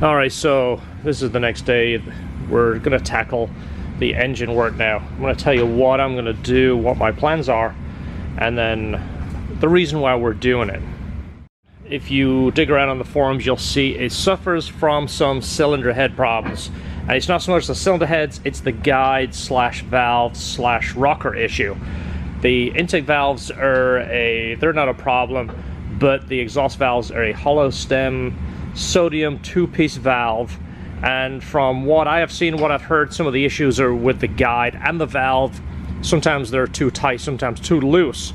Alright, so this is the next day. We're going to tackle the engine work now. I'm going to tell you what I'm going to do, what my plans are, and then the reason why we're doing it. If you dig around on the forums, you'll see it suffers from some cylinder head problems. And it's not so much the cylinder heads, it's the guide slash valve slash rocker issue. The intake valves they're not a problem, but the exhaust valves are a hollow stem sodium two-piece valve, and from what I have seen, what I've heard, some of the issues are with the guide and the valve. Sometimes they're too tight, sometimes too loose.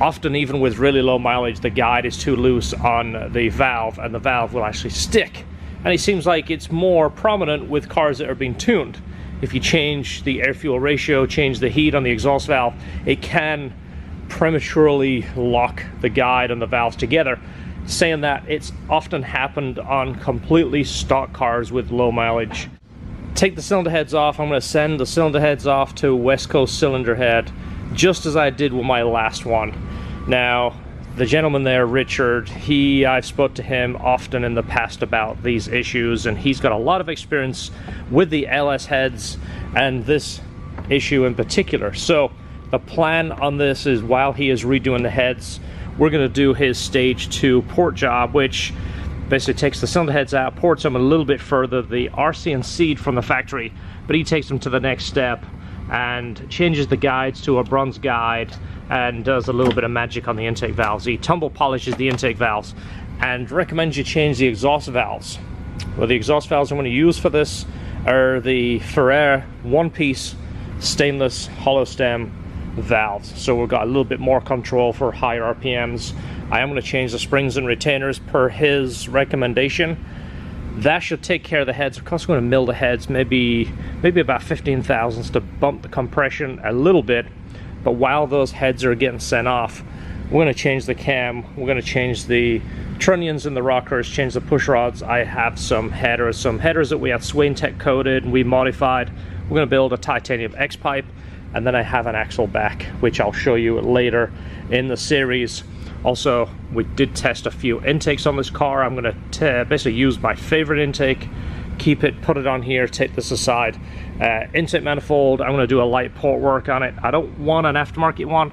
Often even with really low mileage, the guide is too loose on the valve and the valve will actually stick. And it seems like it's more prominent with cars that are being tuned. If you change the air-fuel ratio, change the heat on the exhaust valve, it can prematurely lock the guide and the valves together. Saying that, it's often happened on completely stock cars with low mileage. Take the cylinder heads off. I'm going to send the cylinder heads off to West Coast Cylinder Head, just as I did with my last one. Now, the gentleman there, Richard, I've spoke to him often in the past about these issues, and he's got a lot of experience with the LS heads and this issue in particular. So the plan on this is, while he is redoing the heads, we're going to do his stage 2 port job, which basically takes the cylinder heads out, ports them a little bit further, the RCNC'd from the factory, but he takes them to the next step and changes the guides to a bronze guide and does a little bit of magic on the intake valves. He tumble polishes the intake valves and recommends you change the exhaust valves. Well, the exhaust valves I'm going to use for this are the Ferrea one-piece stainless hollow stem valves, so we've got a little bit more control for higher RPMs. I am going to change the springs and retainers per his recommendation. That should take care of the heads. Of course, I'm going to mill the heads, maybe about 15 thousandths to bump the compression a little bit. But while those heads are getting sent off, we're going to change the cam, we're going to change the trunnions in the rockers, change the push rods. I have some headers that we have Swain Tech coated and we modified. We're going to build a titanium X pipe, and then I have an axle back, which I'll show you later in the series. Also, we did test a few intakes on this car. I'm going to basically use my favorite intake, keep it, put it on here, take this aside. Intake manifold, I'm going to do a light port work on it. I don't want an aftermarket one,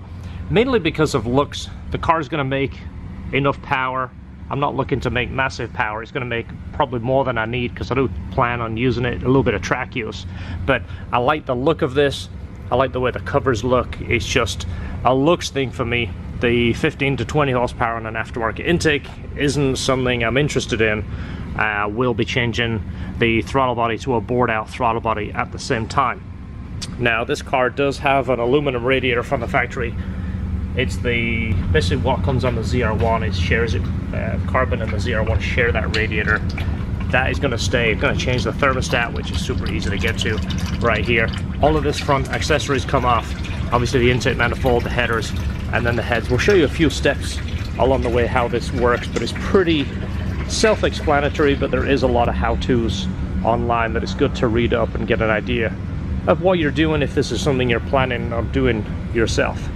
mainly because of looks. The car's going to make enough power. I'm not looking to make massive power. It's going to make probably more than I need, because I do plan on using it a little bit of track use. But I like the look of this. I like the way the covers look. It's just a looks thing for me. The 15 to 20 horsepower on an aftermarket intake isn't something I'm interested in. We'll be changing the throttle body to a bored out throttle body at the same time. Now, this car does have an aluminum radiator from the factory. It's basically what comes on the ZR1. It shares it, carbon and the ZR1 share that radiator. That is going to stay. I'm going to change the thermostat, which is super easy to get to right here. All of this front accessories come off. Obviously the intake manifold, the headers, and then the heads. We'll show you a few steps along the way how this works, but it's pretty self-explanatory, but there is a lot of how-tos online that it's good to read up and get an idea of what you're doing if this is something you're planning on doing yourself.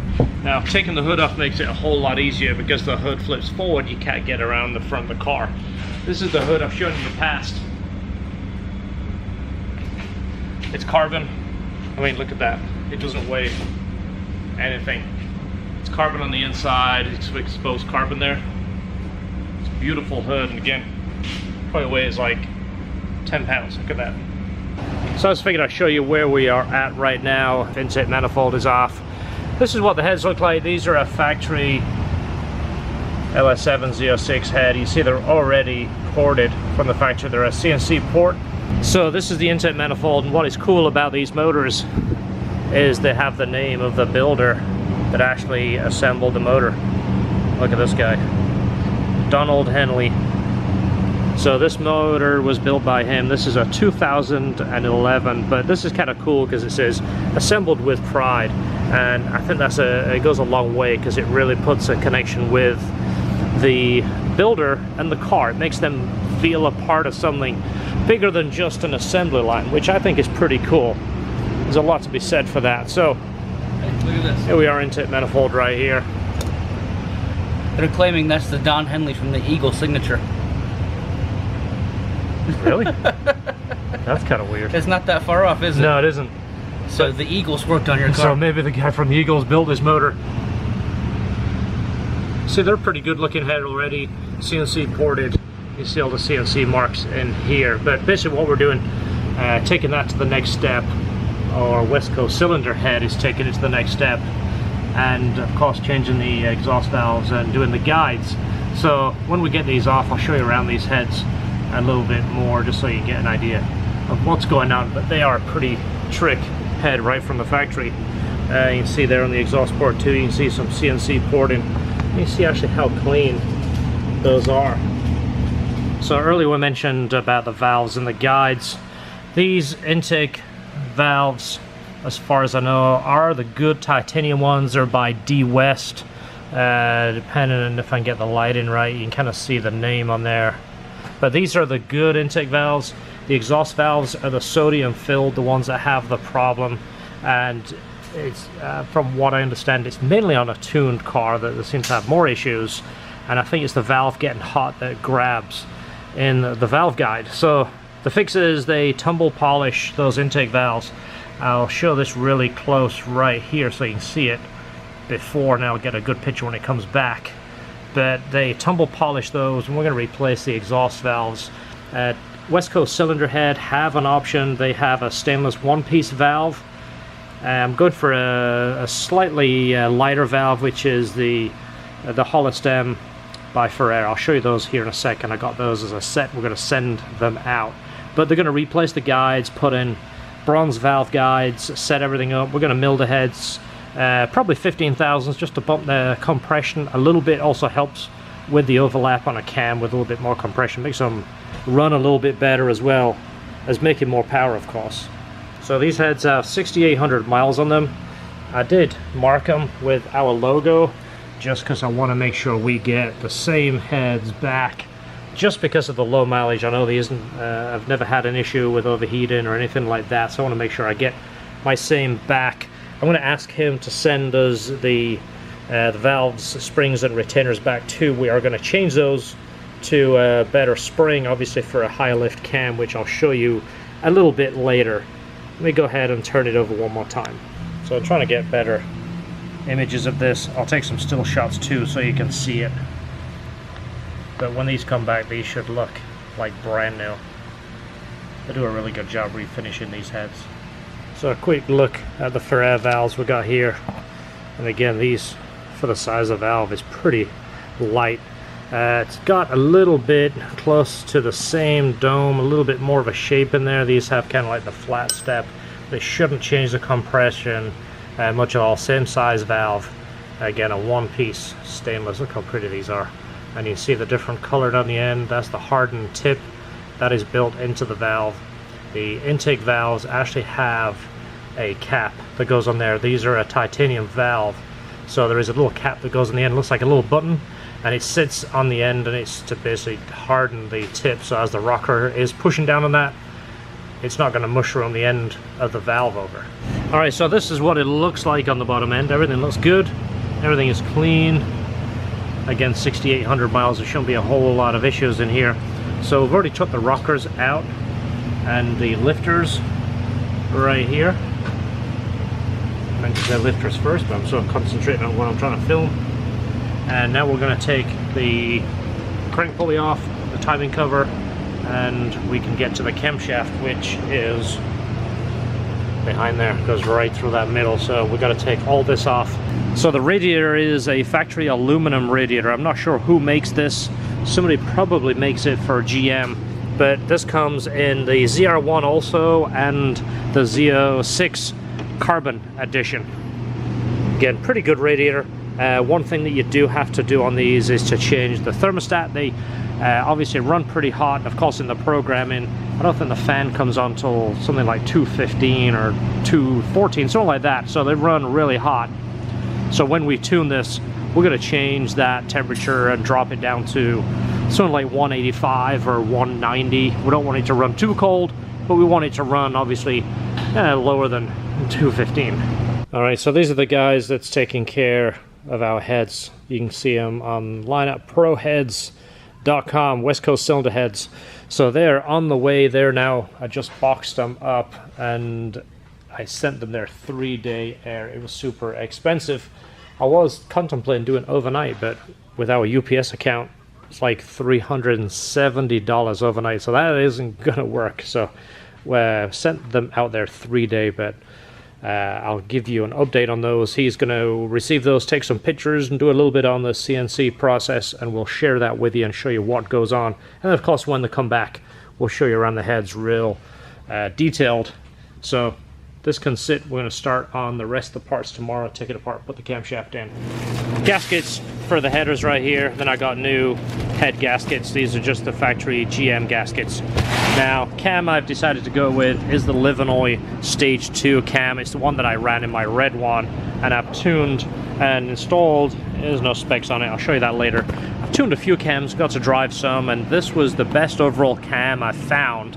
Now, taking the hood off makes it a whole lot easier, because the hood flips forward, you can't get around the front of the car. This is the hood I've shown you in the past. It's carbon. I mean, look at that. It doesn't weigh anything. It's carbon on the inside. It's exposed carbon there. It's a beautiful hood, and again, probably weighs like 10 pounds. Look at that. So I just figured I'd show you where we are at right now. Intake manifold is off. This is what the heads look like. These are a factory LS7 ZO6 head. You see they're already ported from the factory. They're a CNC port. So this is the intake manifold, and what is cool about these motors is they have the name of the builder that actually assembled the motor. Look at this guy, Donald Henley. So this motor was built by him. This is a 2011, but this is kind of cool because it says assembled with pride, and I think it goes a long way, because it really puts a connection with the builder and the car. It makes them feel a part of something bigger than just an assembly line, which I think is pretty cool. There's a lot to be said for that. So look at this. Here we are, intake manifold right here. They're claiming that's the Don Henley from the Eagle signature. Really? That's kind of weird. It's not that far off, is it? No, it isn't. So the Eagles worked on your car. So maybe the guy from the Eagles built this motor. See, they're pretty good looking head already. CNC ported. You see all the CNC marks in here. But basically what we're doing, taking that to the next step. Our West Coast cylinder head is taking it to the next step. And of course changing the exhaust valves and doing the guides. So when we get these off, I'll show you around these heads a little bit more, just so you get an idea of what's going on. But they are a pretty trick head right from the factory. You can see there on the exhaust port too, you can see some CNC porting. You can see actually how clean those are. So earlier we mentioned about the valves and the guides. These intake valves, as far as I know, are the good titanium ones. They're by D West. Depending on if I can get the light in right, you can kind of see the name on there. But these are the good intake valves. The exhaust valves are the sodium filled, the ones that have the problem. And it's from what I understand, it's mainly on a tuned car that seems to have more issues. And I think it's the valve getting hot that grabs in the valve guide. So the fix is they tumble polish those intake valves. I'll show this really close right here so you can see it before, and I'll get a good picture when it comes back. But they tumble polish those, and we're going to replace the exhaust valves. West Coast cylinder head have an option. They have a stainless one-piece valve. I'm going for a slightly lighter valve, which is the hollow stem by Ferrea. I'll show you those here in a second. I got those as a set. We're going to send them out. But they're going to replace the guides, put in bronze valve guides, set everything up. We're going to mill the heads. Probably 15 thousandths just to bump the compression a little bit. Also helps with the overlap on a cam with a little bit more compression. Makes them run a little bit better, as well as making more power, of course. So these heads have 6,800 miles on them. I did mark them with our logo just because I want to make sure we get the same heads back, just because of the low mileage. I know these I've never had an issue with overheating or anything like that, so I want to make sure I get my same back. I'm going to ask him to send us the valves, springs and retainers back too. We are going to change those to a better spring, obviously for a high lift cam, which I'll show you a little bit later. Let me go ahead and turn it over one more time. So I'm trying to get better images of this. I'll take some still shots too so you can see it. But when these come back, these should look like brand new. They do a really good job refinishing these heads. So a quick look at the Ferrea valves we got here. And again, these, for the size of the valve, is pretty light. It's got a little bit close to the same dome, a little bit more of a shape in there. These have kind of like the flat step. They shouldn't change the compression much at all. Same size valve. Again, a one-piece stainless. Look how pretty these are. And you see the different colored on the end. That's the hardened tip that is built into the valve. The intake valves actually have a cap that goes on there. These are a titanium valve, so there is a little cap that goes on the end. It looks like a little button, and it sits on the end, and it's to basically harden the tip, so as the rocker is pushing down on that, it's not going to mush around the end of the valve over. Alright, so this is what it looks like on the bottom end. Everything looks good, everything is clean. Again, 6,800 miles, there shouldn't be a whole lot of issues in here. So we've already took the rockers out and the lifters right here. I meant to say lifters first, but I'm sort of concentrating on what I'm trying to film. And now we're going to take the crank pulley off, the timing cover, and we can get to the camshaft, which is behind there. It goes right through that middle, so we've got to take all this off. So the radiator is a factory aluminum radiator. I'm not sure who makes this. Somebody probably makes it for GM, but this comes in the ZR1 also and the ZO6 carbon edition. Again, pretty good radiator. One thing that you do have to do on these is to change the thermostat. They obviously run pretty hot. Of course, in the programming, I don't think the fan comes on till something like 215 or 214, something like that. So they run really hot. So when we tune this, we're going to change that temperature and drop it down to something like 185 or 190. We don't want it to run too cold, but we want it to run obviously lower than 215. All right, so these are the guys that's taking care of our heads. You can see them on lineupproheads.com, West Coast cylinder heads. So they're on the way there now. I just boxed them up and I sent them their 3-day air. It was super expensive. I was contemplating doing overnight, but with our UPS account, it's like $370 overnight, so that isn't gonna work. So we sent them out there 3-day, but I'll give you an update on those. He's gonna receive those, take some pictures, and do a little bit on the CNC process, and we'll share that with you and show you what goes on. And of course, when they come back, we'll show you around the heads real detailed. So this can sit. We're going to start on the rest of the parts tomorrow, take it apart, put the camshaft in. Gaskets for the headers right here. Then I got new head gaskets. These are just the factory GM gaskets. Now, cam I've decided to go with is the Livenoy Stage 2 cam. It's the one that I ran in my red one, and I've tuned and installed. There's no specs on it, I'll show you that later. I've tuned a few cams, got to drive some, and this was the best overall cam I found.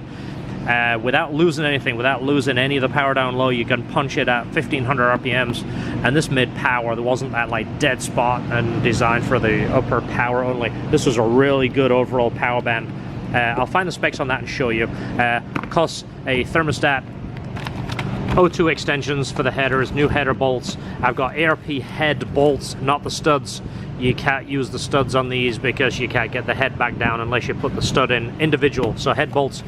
Without losing anything, without losing any of the power down low. You can punch it at 1500 RPMs, and this mid power, there wasn't that like dead spot and designed for the upper power only. This was a really good overall power band. I'll find the specs on that and show you. Costs a thermostat, O2 extensions for the headers, new header bolts. I've got ARP head bolts, not the studs. You can't use the studs on these because you can't get the head back down unless you put the stud in individual. So head bolts,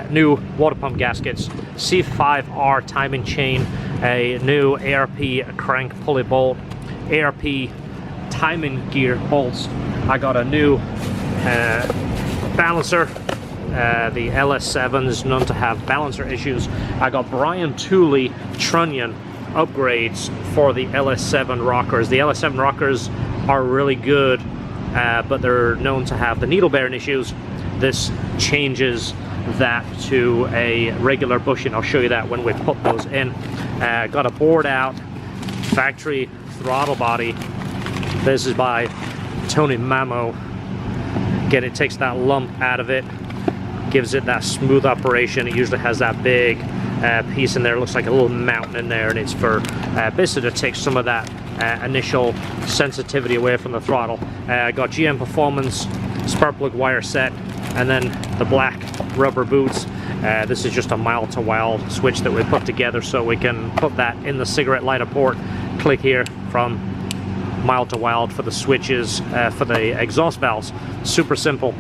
new water pump gaskets, C5R timing chain, a new ARP crank pulley bolt, ARP timing gear bolts. I got a new balancer. The LS7 is known to have balancer issues. I got Brian Tooley trunnion upgrades for the LS7 rockers. The LS7 rockers are really good, but they're known to have the needle bearing issues. This changes that to a regular bushing. I'll show you that when we put those in. Got a board out, factory throttle body. This is by Tony Mamo. Again, it takes that lump out of it, gives it that smooth operation. It usually has that big piece in there. It looks like a little mountain in there, and it's for basically to take some of that initial sensitivity away from the throttle. I got GM Performance spark plug wire set, and then the black rubber boots. This is just a mild to wild switch that we put together so we can put that in the cigarette lighter port. Click here from mild to wild for the switches for the exhaust valves. Super simple.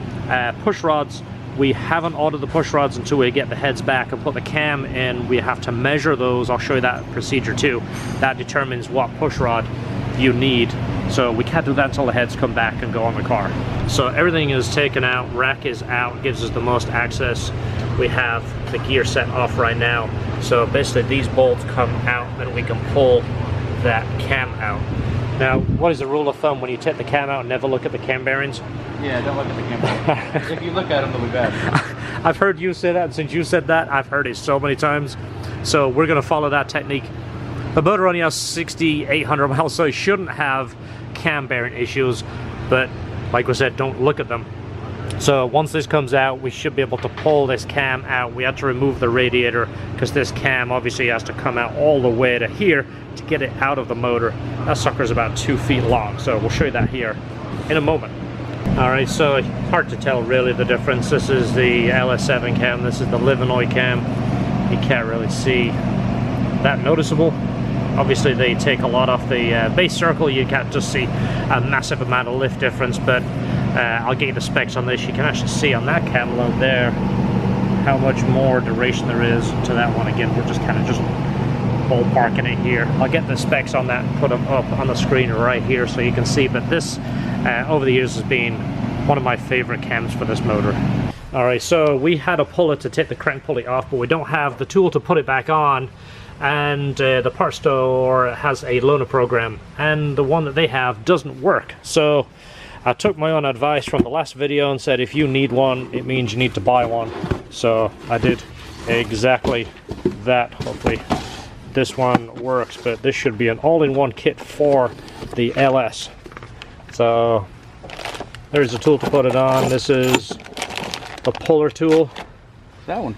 Push rods. We haven't ordered the push rods until we get the heads back and put the cam in. We have to measure those. I'll show you that procedure too. That determines what push rod you need. So we can't do that until the heads come back and go on the car. So everything is taken out, rack is out, gives us the most access. We have the gear set off right now. So basically these bolts come out and we can pull that cam out. Now, what is the rule of thumb when you take the cam out and never look at the cam bearings? Yeah, don't look at the camera. If you look at them, they'll be bad. I've heard you say that, and since you said that, I've heard it so many times. So we're going to follow that technique. The motor only has 6,800 miles, so it shouldn't have cam bearing issues. But like we said, don't look at them. So once this comes out, we should be able to pull this cam out. We have to remove the radiator because this cam obviously has to come out all the way to here to get it out of the motor. That sucker's about 2 feet long, so we'll show you that here in a moment. Alright, so hard to tell really the difference. This is the LS7 cam, this is the Livenoy cam. You can't really see that noticeable. Obviously they take a lot off the base circle. You can't just see a massive amount of lift difference, but I'll get you the specs on this. You can actually see on that cam load there how much more duration there is to that one. Again, we're just kind of just ballparking it here. I'll get the specs on that and put them up on the screen right here so you can see, but this over the years has been one of my favorite cams for this motor. Alright, so we had a puller to take the crank pulley off, but we don't have the tool to put it back on, and the parts store has a loaner program, and the one that they have doesn't work. So I took my own advice from the last video and said if you need one, it means you need to buy one. So I did exactly that. Hopefully this one works, but this should be an all-in-one kit for the LS. So there's the tool to put it on. This is the puller tool. That one.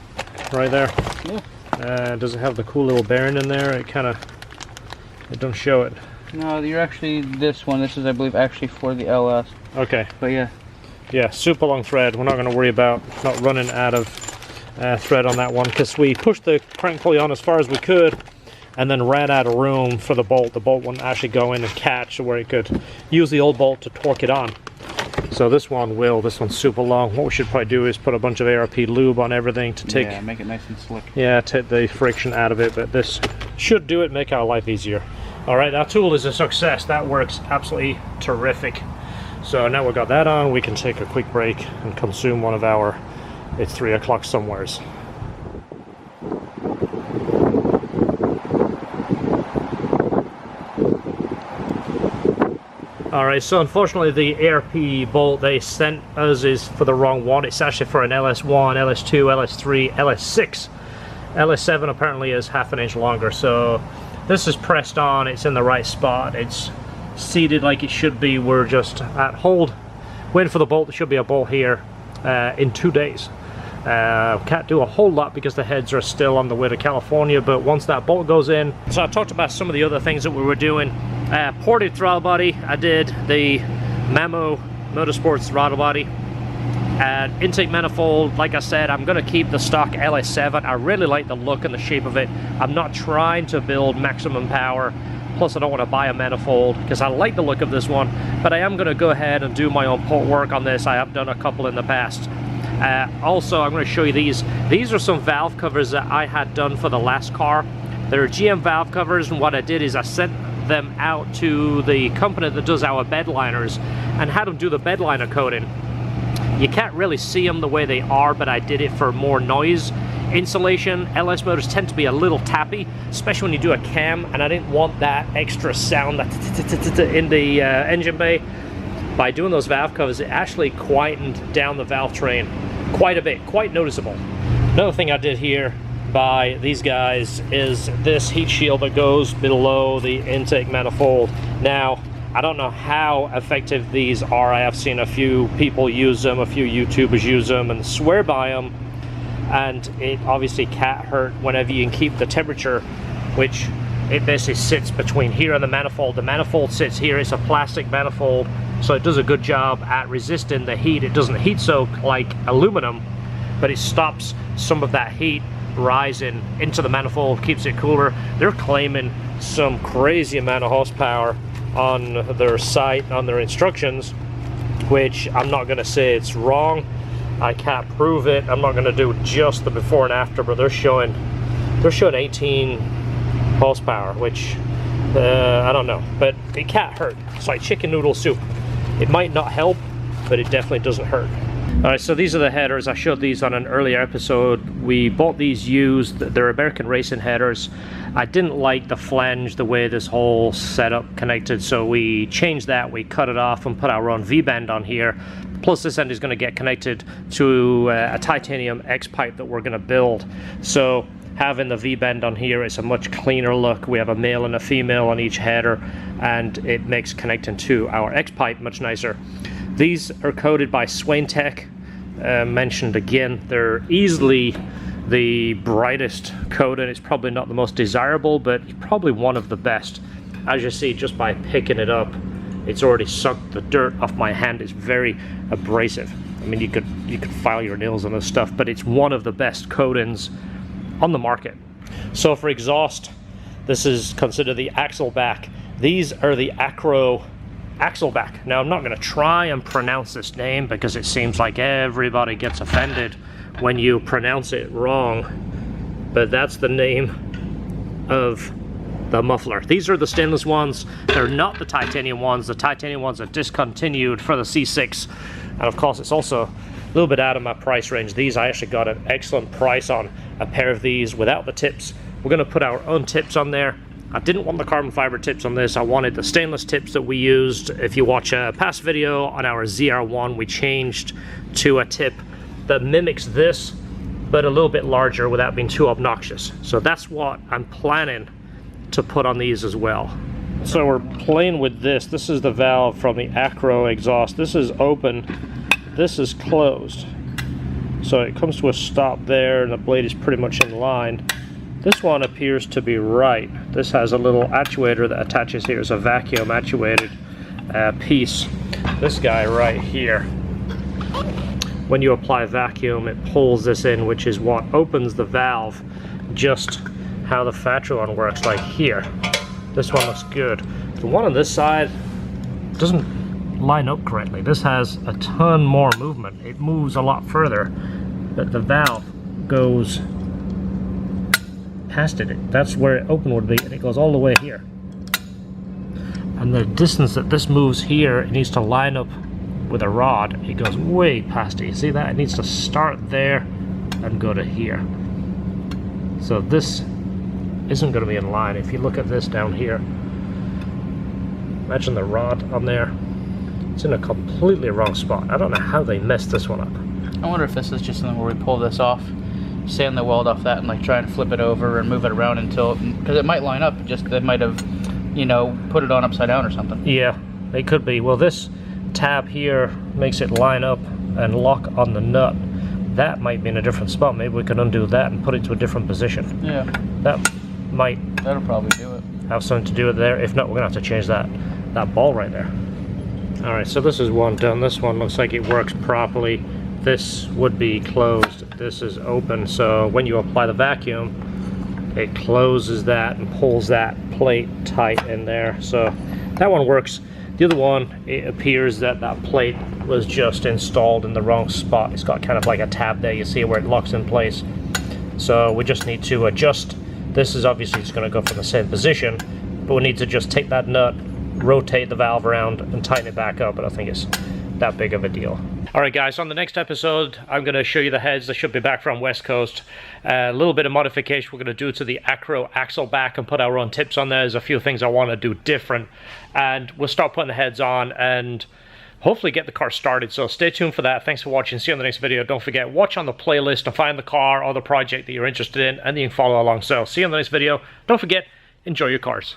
Right there. Yeah. Does it have the cool little bearing in there? It don't show it. No, you're actually this one. This is, I believe, actually for the LS. Okay. But yeah. Yeah, super long thread. We're not going to worry about not running out of thread on that one, because we pushed the crank pulley on as far as we could and then ran out of room for the bolt. The bolt wouldn't actually go in and catch where it could use the old bolt to torque it on. So this one's super long. What we should probably do is put a bunch of ARP lube on everything to take... Yeah, make it nice and slick. Yeah, take the friction out of it, but this should do it, make our life easier. Alright, that tool is a success. That works absolutely terrific. So now we've got that on, we can take a quick break and consume one of our... It's 3 o'clock somewheres. Alright, so unfortunately the ARP bolt they sent us is for the wrong one. It's actually for an LS1, LS2, LS3, LS6. LS7 apparently is ½ an inch longer, so this is pressed on, it's in the right spot, it's seated like it should be. We're just at hold, waiting for the bolt. There should be a bolt here in 2 days. Can't do a whole lot because the heads are still on the way to California, but once that bolt goes in... So I talked about some of the other things that we were doing. Ported throttle body, I did the Mamo Motorsports throttle body. Intake manifold, like I said, I'm going to keep the stock LS7. I really like the look and the shape of it. I'm not trying to build maximum power, plus I don't want to buy a manifold because I like the look of this one, but I am going to go ahead and do my own port work on this. I have done a couple in the past. Also, I'm going to show you these. These are some valve covers that I had done for the last car. They're GM valve covers, and what I did is I sent them out to the company that does our bed liners and had them do the bed liner coating. You can't really see them the way they are, but I did it for more noise insulation. LS motors tend to be a little tappy, especially when you do a cam, and I didn't want that extra sound in the engine bay. By doing those valve covers, it actually quietened down the valve train quite a bit, quite noticeable. Another thing I did here by these guys is this heat shield that goes below the intake manifold. Now, I don't know how effective these are. I have seen a few people use them, a few YouTubers use them and swear by them, and it obviously can't hurt whenever you can keep the temperature, which it basically sits between here and the manifold. The manifold sits here. It's a plastic manifold, so it does a good job at resisting the heat. It doesn't heat soak like aluminum, but it stops some of that heat rising into the manifold, keeps it cooler. They're claiming some crazy amount of horsepower on their site, on their instructions, which I'm not going to say it's wrong. I can't prove it. I'm not going to do just the before and after, but they're showing 18 horsepower, which I don't know, but it can't hurt. It's like chicken noodle soup. It might not help, but it definitely doesn't hurt. Alright, so these are the headers. I showed these on an earlier episode. We bought these used. They're American racing headers. I didn't like the flange, the way this whole setup connected, so we changed that. We cut it off and put our own V-bend on here. Plus this end is going to get connected to a titanium X-pipe that we're going to build. So having the V-bend on here is a much cleaner look. We have a male and a female on each header, and it makes connecting to our X-pipe much nicer. These are coated by Swain Tech. Mentioned again, they're easily the brightest coat, and it's probably not the most desirable, but probably one of the best. As you see, just by picking it up, it's already sucked the dirt off my hand. It's very abrasive. I mean, you could file your nails on this stuff, but it's one of the best coatings on the market. So for exhaust, this is considered the axle back. These are the Acro Axleback. Now, I'm not going to try and pronounce this name because it seems like everybody gets offended when you pronounce it wrong, but that's the name of the muffler. These are the stainless ones. They're not the titanium ones. The titanium ones are discontinued for the C6, and of course it's also a little bit out of my price range. These I actually got an excellent price on a pair of these without the tips. We're going to put our own tips on there. I didn't want the carbon fiber tips on this. I wanted the stainless tips that we used. If you watch a past video on our ZR1, we changed to a tip that mimics this, but a little bit larger without being too obnoxious. So that's what I'm planning to put on these as well. So we're playing with this. This is the valve from the Acro exhaust. This is open, this is closed. So it comes to a stop there, and the blade is pretty much in line. This one appears to be right. This has a little actuator that attaches here. It's a vacuum actuated piece. This guy right here when you apply vacuum, it pulls this in, which is what opens the valve, just how the factory one works, like here. This one looks good. The one on this side doesn't line up correctly. This has a ton more movement. It moves a lot further, but the valve goes past it. That's where it open would be, and it goes all the way here. And the distance that this moves here, it needs to line up with a rod. It goes way past it. You see that? It needs to start there and go to here. So this isn't going to be in line. If you look at this down here, imagine the rod on there. It's in a completely wrong spot. I don't know how they messed this one up. I wonder if this is just something where we pull this off, sand the weld off that, and like try and flip it over and move it around until, because it might line up. Just they might have, you know, put it on upside down or something. Yeah, it could be. Well, this tab here makes it line up and lock on the nut. That might be in a different spot. Maybe we can undo that and put it to a different position. Yeah. That'll probably do it. Have something to do with there. If not, we're gonna have to change that ball right there. All right, so this is one done. This one looks like it works properly. This would be closed. This is open. So when you apply the vacuum, it closes that and pulls that plate tight in there. So that one works. The other one, it appears that that plate was just installed in the wrong spot. It's got kind of like a tab there. You see where it locks in place. So we just need to adjust. This is obviously just going to go from the same position, but we need to just take that nut, rotate the valve around, and tighten it back up. But I think it's that big of a deal. All right, guys, on the next episode, I'm going to show you the heads that should be back from West Coast. A little bit of modification we're going to do to the acro axle back and put our own tips on there. There's a few things I want to do different, and we'll start putting the heads on and hopefully get the car started. So stay tuned for that. Thanks for watching. See you on the next video. Don't forget, watch on the playlist to find the car or the project that you're interested in, and you can follow along. So see you on the next video. Don't forget, enjoy your cars.